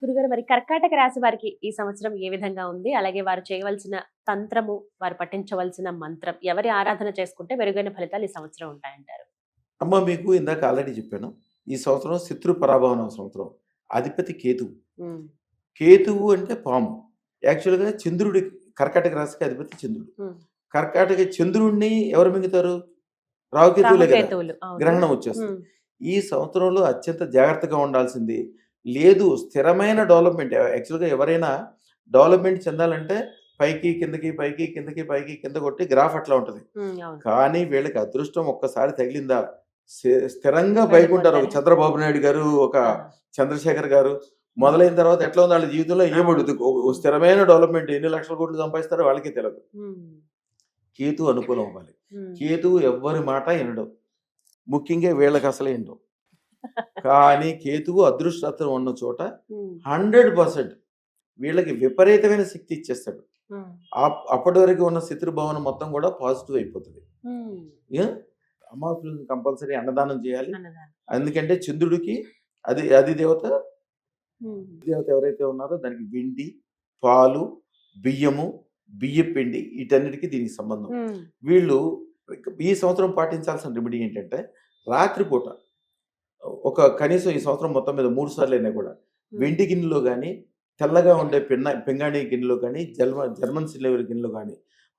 గురుగారు మరి కర్కాటక రాశి వారికి ఈ సంవత్సరం ఏ విధంగా ఉంది? అలాగే వారు చేయవలసిన తంత్రము, వారు పఠించవలసిన మంత్రం, ఎవరి ఆరాధన చేసుకుంటే మెరుగైన ఫలితాలు ఈ సంవత్సరం ఉంటాయంటారు? అమ్మ మీకు ఇందాక ఆల్రెడీ చెప్పాను. ఈ సంవత్సరం శత్రు పరాభవన సంవత్సరం. అధిపతి కేతువు. హ్మ్. కేతువు అంటే పాము. యాక్చువల్‌గా చంద్రుడి కర్కాటక రాశికి అధిపతి చంద్రుడు. హ్మ్. కర్కాటక చంద్రుడిని ఎవరు మింగుతారు? రాహుకేతువులే కదా! రాహుకేతువులు. అవును. గ్రహణం వచ్చేస్తుంది. హ్మ్. ఈ సంవత్సరంలో అత్యంత జాగ్రత్తగా ఉండాల్సింది. లేదు స్థిరమైన డెవలప్‌మెంట్ యాక్చువల్‌గా ఎవరైనా డెవలప్‌మెంట్ చెందాలంటే పైకి, కిందకి, పైకి, కిందకి, పైకి, కింద కొట్టి గ్రాఫ్ అట్లా ఉంటది. హ్మ్. అవును. కానీ వీళ్ళకి అదృష్టం ఒక్కసారి తగిలిందా స్థిరంగా పైకుంటారు. ఒక వెళ్ళిపోతారు. చంద్రబాబు నాయుడు గారు, ఒక ఆ! చంద్రశేఖర్ గారు మొదలైన తర్వాత ఎట్లా ఉంది వాళ్ళ జీవితంలో అవును. ఏమడుగుతుంది. ఓ స్థిరమైన డెవలప్‌మెంట్ ఎన్ని లక్షల కోట్లు సంపాదిస్తారో వాళ్ళకే తెలవదు. హ్మ్. కేతు అనుకూలం అవ్వాలి. హ్మ్. కేతువు ఎవ్వరి మాట ఇనడు. ముఖ్యంగా వీళ్ళకి అసలే ఇనడు. కానీ కేతువు అదృష్టరత్నం ఉన్న చోట హ్మ్. 100% వీళ్ళకి విపరీతమైన శక్తి ఇచ్చేస్తాడు. హ్మ్. అప్పటి వరకు ఉన్న శత్రుభావన మొత్తం కూడా పాజిటివ్ అయిపోతుంది. హ్మ్. అమావాస్యలు కంపల్సరీ అన్నదానం చేయాలి. అన్నదానం. ఎందుకంటే చంద్రుడికి అది దేవత హ్మ్. ఎవరైతే ఉన్నారో దానికి వెండి, పాలు, బియ్యము, బియ్యపిండి వీటన్నిటికీ దీనికి సంబంధం. హ్మ్. వీళ్ళు ఈ సంవత్సరం పాటించాల్సిన రెమెడీ ఏంటంటే రాత్రిపూట కనీసం ఈ సంవత్సరం మొత్తం మీద 3 సార్లైనా కూడా వెండి గిన్నెలో కానీ, తెల్లగా ఉండే పింగాణి గిన్నెలో కానీ, జర్మన్ సిల్వర్ గిన్నెలో కానీ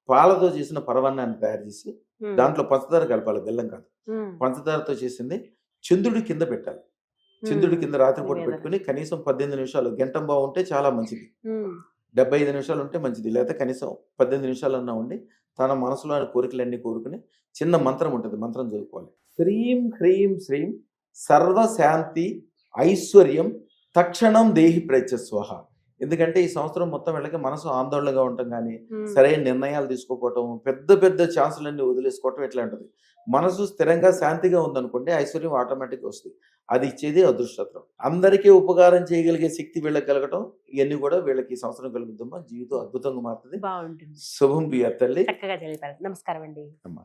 పాలతో చేసిన పరమాన్నాన్ని తయారు చేసి హ్మ్. దాంట్లో పంచదార కలపాలి, బెల్లం కాదు. హ్మ్. పంచదారతో చేసింది చంద్రుడి కింద పెట్టాలి. చంద్రుడి కింద రాత్రిపూట నివేదన. పెట్టుకుని కనీసం 18 నిమిషాలు గంటం బాగుంటే చాలా మంచిది. హ్మ్. 75 నిమిషాలు ఉంటే మంచిది. లేకపోతే కనీసం 18 నిమిషాలన్నా ఉండి తన మనసులోని కోరికలన్నీ కోరుకుని చిన్న మంత్రం ఉంటుంది. మంత్రం చదువుకోవాలి. హ్రీం హ్రీం శ్రీం సర్వశాంతి ఐశ్వర్యం తక్షణం దేహి ప్రత్య స్వహ. ఎందుకంటే ఈ సంవత్సరం మొత్తం వీళ్ళకి మనసు ఆందోళనగా ఉండటం కానీ, హ్మ్. సరైన నిర్ణయాలు తీసుకోకపోవటం, పెద్ద పెద్ద ఛాన్సులన్నీ వదిలేసుకోవటం ఇట్లా ఉంటుంది. మనసు స్థిరంగా శాంతిగా ఉందనుకోండి ఐశ్వర్యం ఆటోమేటిక్‌గా వస్తుంది. అది ఇచ్చేది అదృష్టత్వం. అందరికీ ఉపకారం చేయగలిగే శక్తి వీళ్ళకి కలగటం ఇవన్నీ కూడా వీళ్ళకి ఈ సంవత్సరం కలుగుతుందమ్మా. జీవితం అద్భుతంగా మారుతుంది. బావుంటుంది. శుభం బియ్య తల్లి. చక్కగా తెలిపారు. నమస్కారం అండి. అమ్మా.